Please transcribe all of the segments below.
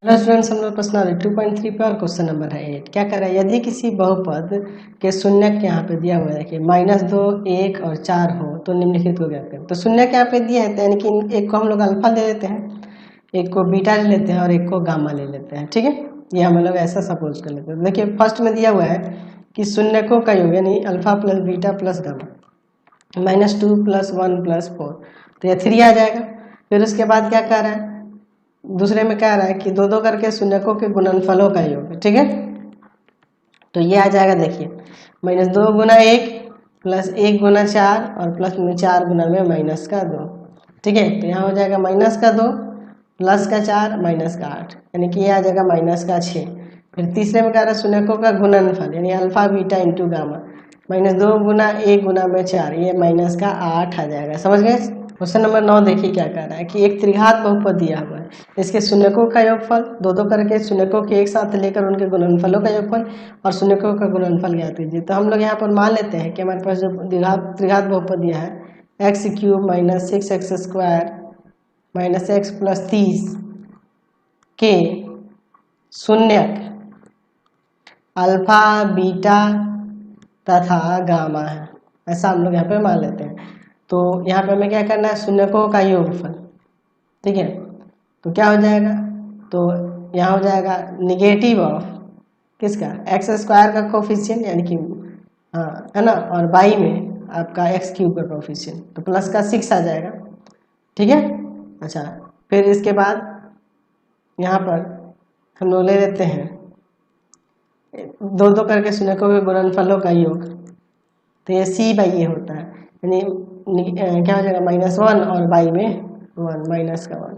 Hello students, हम लोग personality 2.3 पे और क्वेश्चन नंबर है 8। क्या कर रहा है, यदि किसी बहुपद के शून्यक यहाँ पे दिया हुआ है, देखिए -2, 1 और 4 हो तो निम्नलिखित को ज्ञात करें। तो शून्यक यहाँ पे दिए हैं, तो यानी कि एक को हम लोग अल्फा ले लेते हैं, एक को बीटा ले लेते हैं और एक को गामा ले लेते हैं। ठीक है, ये हम लोग ऐसा सपोज कर लेते हैं। देखिए फर्स्ट में दिया हुआ है कि शून्यकों का योग यानी alpha plus beta plus gamma -2 + 1 + 4, तो ये 3 आ जाएगा। फिर उसके बाद क्या कह रहा है, दूसरे में कह रहा है कि दो दो करके शून्यकों के गुणनफलों का योग। ठीक है, तो ये आ जाएगा, देखिए -2 × 1 + 1 × 4 और प्लस में 4 गुना में -2। ठीक है, तो यहाँ हो जाएगा -2 +4 -8, यानी कि ये आ जाएगा -6। फिर तीसरे में कह रहा है शून्यकों का गुणनफल यानी अल्फा बीटा इंटू गामा -2 × 1 गुना में 4, ये -8 आ जाएगा। समझ गए। क्वेश्चन नंबर 9 देखिए क्या कह रहा है कि एक त्रिघात बहुपद दिया हुआ है, इसके शून्यकों का योगफल दो दो करके शून्यकों के एक साथ लेकर उनके गुणनफलों का योगफल और शून्यकों का गुणनफल ज्ञात कीजिए। तो हम लोग यहाँ पर मान लेते हैं कि हमारे पास जो त्रिघात बहुपद दिया है x³ - 6x² - x + 30 के शून्यक अल्फा बीटा तथा गामा है, ऐसा हम लोग यहाँ पे मान लेते हैं। तो यहाँ पे हमें क्या करना है, शून्यकों का योगफल। ठीक है, तो क्या हो जाएगा, तो यहाँ हो जाएगा निगेटिव ऑफ किसका, x² का कोफिशिएंट यानी कि हाँ है ना, और बाई में आपका x³ का कोफिशिएंट, तो प्लस का 6 आ जाएगा। ठीक है, अच्छा फिर इसके बाद यहाँ पर हम लोग ले लेते हैं दो दो करके शून्यकों के गुणनफलों का योग, तो ये c/a होता है, यानी क्या हो जाएगा -1 और बाई में 1 -1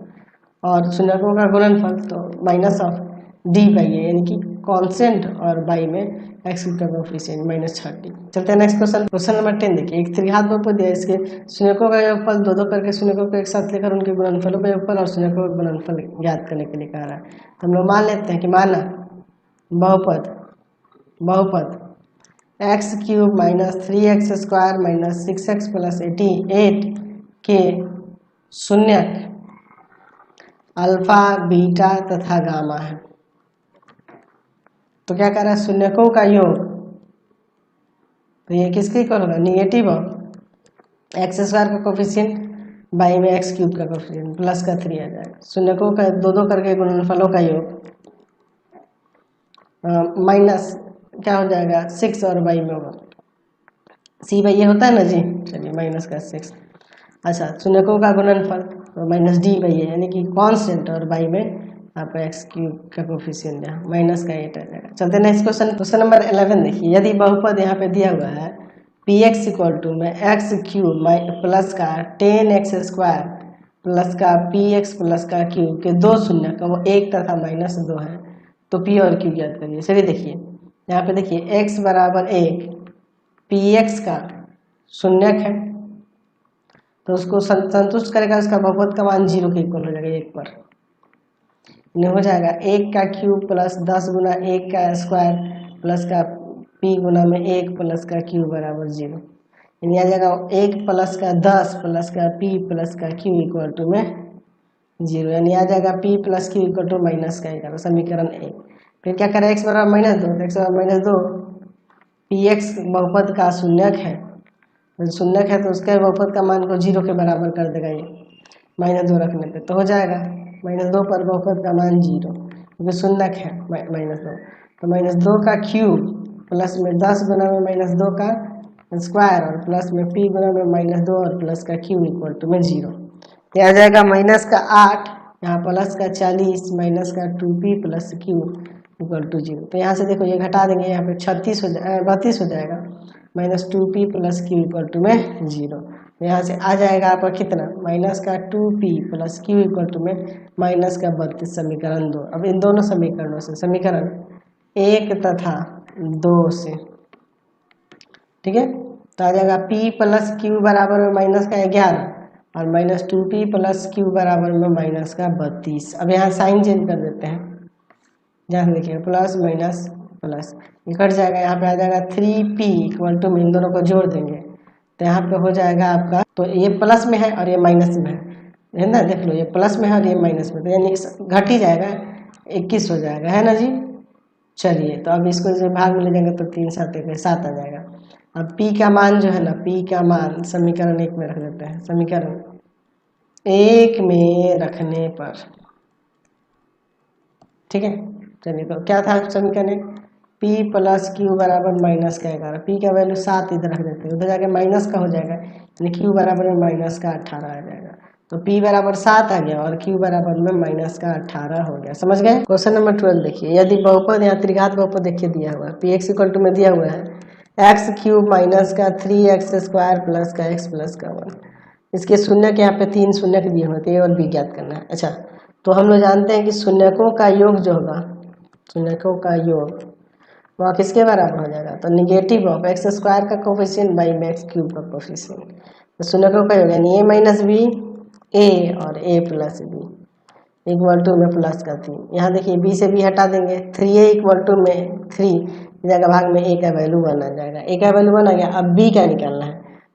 और शून्यकों का गुणनफल तो -d/a यानी कि कांस्टेंट और बाई में x का कोफिशिएंट -30। चलते हैं नेक्स्ट क्वेश्चन। क्वेश्चन नंबर 10 देखिए, एक त्रिघात बहुपद दिया है, इसके शून्यकों का योगफल दो दो करके शून्यकों को एक साथ लेकर उनके गुणनफलों का योगफल और शून्यकों का गुणनफल ज्ञात करने के लिए कह रहा है। तो हम लोग मान लेते हैं कि माना बहुपद x³ - 3x² - 6x + 88 के शून्यक अल्फा बीटा तथा गामा है। तो क्या कह रहा है, शून्यकों का योग, तो ये किसके इक्वल होगा, निगेटिव ऑफ x² का कोफिशिएंट बाई में x³ का कोफिशिएंट प्लस का 3 आ जाएगा। शून्यकों का दो दो करके गुणनफलों का योग माइनस क्या हो जाएगा 6 और बाई में होगा c/a होता है ना जी, चलिए -6। अच्छा शून्यकों का गुणनफल तो -d/a यानी कि कांस्टेंट और बाई में आपका x³ का कोफिशिएंट यहाँ -8 आ जाएगा। चलते नेक्स्ट क्वेश्चन। क्वेश्चन नंबर 11 देखिए, यदि बहुपद यहाँ पे दिया हुआ है px = x³ प्लस का 10x² प्लस का px प्लस का q के दो शून्यक वो 1 तथा -2 है, तो p और q ज्ञात करिए। चलिए देखिए यहाँ पे देखिए x = 1 px का शून्यक है, तो उसको संतुष्ट करेगा, उसका बहुपद का मान 0 के इक्वल हो जाएगा 1 पर। इन्हें हो जाएगा 1 का क्यूब प्लस 10 गुना 1 का स्क्वायर प्लस का p गुना में 1 प्लस का q = 0। यानी आ जाएगा 1 प्लस का 10 प्लस का p प्लस का q = में 0, यानी आ जाएगा p प्लस q = -11, समीकरण 1। फिर क्या करें, x = -2, x = -2 px बहुपद का शून्यक है, शून्यक है तो उसके बहुपद का मान को 0 के बराबर कर देगा ये -2 रखने पे, तो हो जाएगा -2 पर बहुपद का मान 0 क्योंकि शून्यक है -2, तो -2 का क्यूब प्लस में 10 गुना में -2 का स्क्वायर और प्लस में p गुना में -2 और प्लस का q = में 0। ये आ जाएगा -8 यहाँ प्लस का 40 माइनस का 2p प्लस q = 0। तो यहाँ से देखो ये घटा देंगे, यहाँ पे 32 हो जाएगा -2p प्लस q = में 0। यहाँ से आ जाएगा आपका कितना, -2p प्लस q = में -32, समीकरण 2। अब इन दोनों समीकरणों से समीकरण 1 तथा 2 से, ठीक है, तो आ जाएगा p प्लस q बराबर में -11 और -2p प्लस q बराबर में -32। अब यहाँ साइन चेंज कर देते हैं, जहाँ देखिए प्लस माइनस प्लस ये कट जाएगा, यहाँ पे आ जाएगा 3p = में इन दोनों को जोड़ देंगे तो यहाँ पे हो जाएगा आपका, तो ये प्लस में है और ये माइनस में है ना, देख लो ये प्लस में है और ये माइनस में, तो यानी घट ही जाएगा, 21 हो जाएगा, है ना जी। चलिए तो अब इसको जब भाग में ले जाएंगे तो 3 7 1 7 आ जाएगा। अब p का मान जो है ना, p का मान समीकरण 1 में रख देते हैं। समीकरण 1 में रखने पर, ठीक है। चलिए तो क्या था समीकरण 1, p प्लस क्यू बराबर माइनस का 11। p का वैल्यू 7 इधर रख देते हैं, उधर जाके माइनस का हो जाएगा, यानी q बराबर में माइनस का 18 आ जाएगा। तो p बराबर 7 आ गया और q बराबर में माइनस का 18 हो गया। समझ गए। क्वेश्चन नंबर 12 देखिए, यदि बहुपद यहाँ त्रिघात बहुपद देखिए दिया हुआ है, px इक्वल टू में दिया हुआ है एक्स क्यूब माइनस का 3x स्क्वायर प्लस का x प्लस का 1। इसके शून्य के यहाँ पे 3 शून्य के दिए हुए थे और भी ज्ञात करना है। अच्छा, तो हम लोग जानते हैं कि शून्यकों का योग जो होगा, शून्यकों का योग वह किसके बराबर हो जाएगा, तो निगेटिव ऑफ एक्स स्क्वायर का कोफिशिएंट बाई एक्स क्यूब का कोफिशिएंट। तो शून्यकों का योग यानी a माइनस बी ए और a plus B equal to में प्लस का 3। यहाँ देखिए b से b हटा देंगे, 3a इक्वल टू में 3 जगह भाग में a का वैल्यू 1 आ जाएगा। a का वैल्यू 1 आ गया। अब b क्या निकालना है,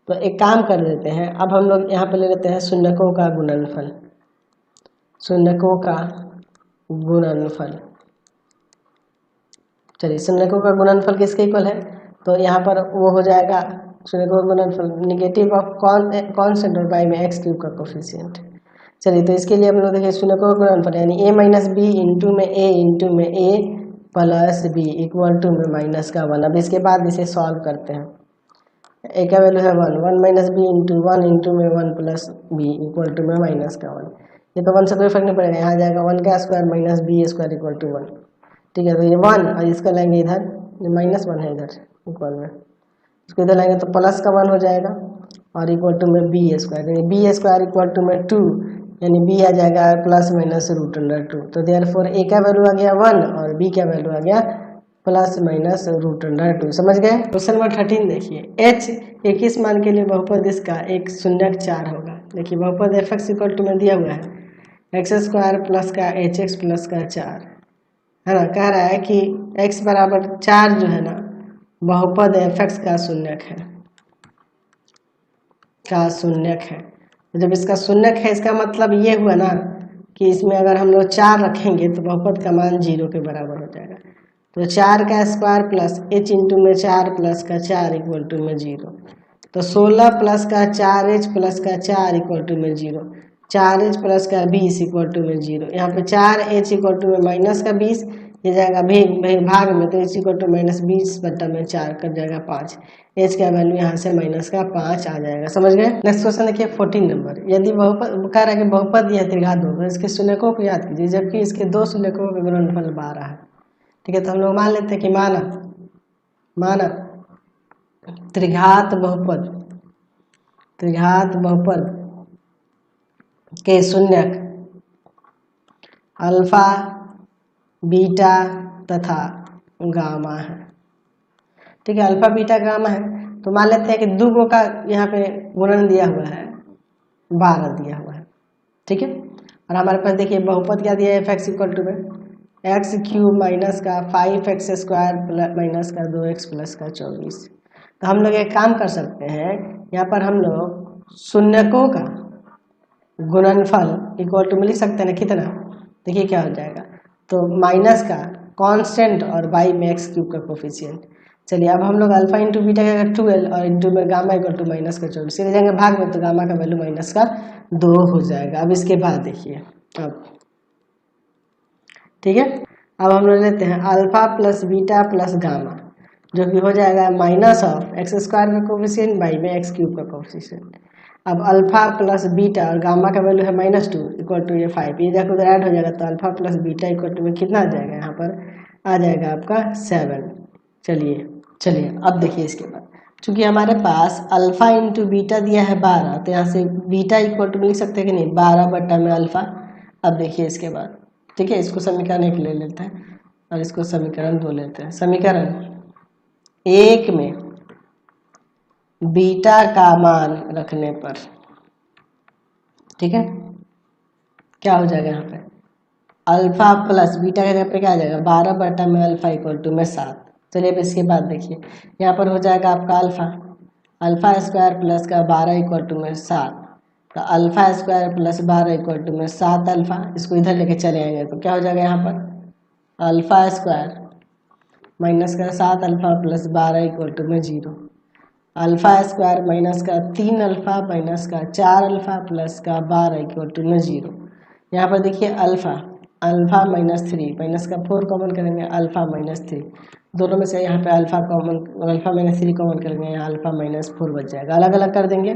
तो एक काम कर देते हैं, अब हम लोग यहाँ पे ले लेते हैं शून्यकों का गुणनफल। शून्यकों का गुणनफल, चलिए शून्यकों का गुणनफल किसके इक्वल है, तो यहाँ पर वो हो जाएगा शून्यकों का गुणनफल निगेटिव ऑफ कॉन्स्टेंट और बाई में एक्स क्यूब का कोफिशिएंट। चलिए तो इसके लिए हम लोग देखिए शून्यकों का गुणनफल यानी a माइनस बी इंटू में a plus B equal to में माइनस का 1। अब इसके बाद इसे सॉल्व करते हैं। a का वैल्यू है 1, 1 माइनस बी इंटू में 1 प्लस बी इक्वल टू में माइनस का 1। ये तो 1 से कोई फर्क नहीं पड़ेगा, यहाँ आ जाएगा 1 का square minus B square equal to 1। ठीक है, तो ये 1 और इसका लाएंगे इधर, ये माइनस 1 है इधर इक्वल में, इसको इधर लाएंगे तो प्लस का 1 हो जाएगा और इक्वल टू में बी स्क्वायर, यानी बी स्क्वायर इक्वल टू में 2, यानी b आ जाएगा प्लस माइनस रूट अंडर 2। तो देयरफॉर a का वैल्यू आ गया 1 और b का वैल्यू आ गया प्लस माइनस रूट अंडर 2। समझ गए। क्वेश्चन नंबर 13 देखिए, h एक इस मान के लिए बहुपद इसका एक शून्यक 4 होगा। देखिए बहुपद एफ एक्स इक्वल टू में दिया हुआ है एक्स स्क्वायर प्लस का एच एक्स प्लस का 4, है ना। कह रहा है कि x बराबर 4 जो है ना बहुपद एफ एक्स का शून्यक है, का शून्यक है। जब इसका शून्यक है इसका मतलब ये हुआ ना कि इसमें अगर हम लोग 4 रखेंगे तो बहुपद का मान 0 के बराबर हो जाएगा। तो 4 का स्क्वायर प्लस h इंटू में 4 प्लस का 4 इक्वल टू में 0। तो 16 प्लस का 4h प्लस का 4 इक्वल टू में 0, 4h प्लस का 20 इक्वल टू में 0। यहाँ पे 4h इक्वल टू में माइनस का 20, ये जाएगा भाग में, तो h इक्वल टू माइनस 20 बट्टा में 4 कट जाएगा 5। h का वैल्यू यहाँ से माइनस का 5 आ जाएगा। समझ गए। नेक्स्ट क्वेश्चन देखिए 14 नंबर, यदि बहुपद कह रहा है कि बहुपद यह त्रिघात बहुपद, इसके शून्यकों को याद कीजिए जबकि इसके 2 शून्यकों का गुणनफल 12 है। ठीक है, तो हम लोग मान लेते हैं कि माना त्रिघात बहुपद के शून्यक अल्फा बीटा तथा गामा है। ठीक है, अल्फा बीटा गामा है, तो मान लेते हैं कि 2 गो का यहाँ पे गुणन दिया हुआ है 12 दिया हुआ है। ठीक है, और हमारे पास देखिए बहुपद क्या दिया है एफ एक्स इक्वल टू में एक्स क्यूब माइनस का 5x स्क्वायर माइनस का 2x प्लस का 24। तो हम लोग एक काम कर सकते हैं, यहाँ पर हम लोग शून्यकों का गुणनफल इक्वल टू में लिख सकते हैं ना, कितना, देखिए क्या हो जाएगा, तो माइनस का कांस्टेंट और बाई में एक्स क्यूब का कोफिशिएंट। चलिए अब हम लोग अल्फा इंटू बीटा का 12 और इंटू में गामा इक्वल टू माइनस का 24 सीधे जाएंगे भाग में, तो गामा का वैल्यू माइनस का 2 हो जाएगा। अब इसके बाद देखिए, अब ठीक है, अब हम लोग लेते हैं alpha plus beta plus gamma, जो कि हो जाएगा माइनस ऑफ एक्स स्क्वायर का कोफिशिएंट बाई में एक्स क्यूब का कोफिशिएंट। अब अल्फा प्लस बीटा और गामा का वैल्यू है -2 इक्वल टू ये 5, ये जाकर उधर ऐड हो जाएगा, तो alpha plus beta equal to में कितना आ जाएगा, यहाँ पर आ जाएगा आपका 7। चलिए अब देखिए इसके बाद, चूंकि हमारे पास अल्फा इंटू बीटा दिया है 12, तो यहाँ से बीटा इक्वल टू लिख सकते हैं कि नहीं, 12 बट्टा में अल्फा। अब देखिए इसके बाद, ठीक है, इसको समीकरण 1 ले लेते हैं और इसको समीकरण 2 लेते हैं। समीकरण 1 में बीटा का मान रखने पर, ठीक है, क्या हो जाएगा, यहाँ पे अल्फा प्लस बीटा का जगह पे क्या आ जाएगा 12 बट्टा में अल्फा इक्वल टू में 7। चलिए अब इसके बाद देखिए, यहाँ पर हो जाएगा आपका अल्फा स्क्वायर प्लस का 12 इक्वल टू में 7, तो alpha square plus 12 equal to में 7 अल्फा, इसको इधर लेके चले आएंगे तो क्या हो जाएगा यहाँ पर अल्फा स्क्वायर माइनस का 7 अल्फा प्लस 12 इक्वल टू में 0। अल्फा स्क्वायर माइनस का 3 अल्फा माइनस का 4 अल्फा प्लस का 12 इक्वल टू में 0। यहाँ पर देखिए अल्फा अल्फा -3 माइनस का 4 कॉमन करेंगे अल्फा -3, दोनों में से यहाँ पे अल्फा -3 कॉमन करेंगे, यहाँ अल्फा -4 बच जाएगा। अलग अलग कर देंगे,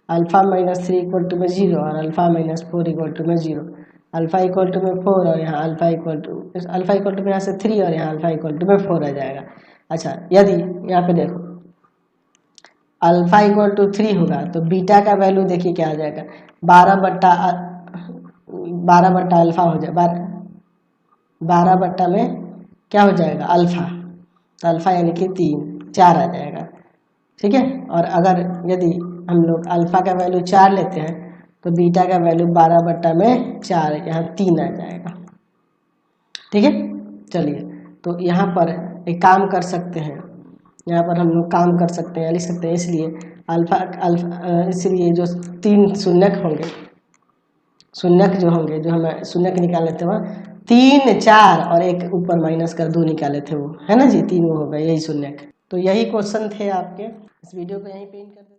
अल्फा -3 इक्वल टू में 0 और अल्फा -4 इक्वल टू में 0। अल्फा इक्वल टू में 4 और यहाँ अल्फा इक्वल टू में यहाँ से 3 और यहाँ अल्फा इक्वल टू में 4 आ जाएगा। अच्छा, यदि यहाँ पे देखो अल्फा इक्वल टू 3 होगा तो बीटा का वैल्यू देखिए क्या आ जाएगा, 12 बट्टा अल्फा हो जाए 12 बट्टा में क्या हो जाएगा अल्फा, तो अल्फा यानी कि 4 आ जाएगा। ठीक है, और अगर यदि हम लोग अल्फा का वैल्यू 4 लेते हैं तो बीटा का वैल्यू 12 बट्टा में 4 यहाँ 3 आ जाएगा। ठीक है, चलिए तो यहाँ पर एक काम कर सकते हैं, यहाँ पर हम लोग काम कर सकते हैं, लिख सकते हैं, इसलिए इसलिए जो 3 शून्यक होंगे, शून्यक जो होंगे, जो हमें शून्यक निकाले थे वह 3 4 और एक ऊपर माइनस कर 2 निकाले थे, वो है ना जी, 3 वो हो गए, यही शून्यक। तो यही क्वेश्चन थे आपके। इस वीडियो को यहीं पे एंड कर देते हैं।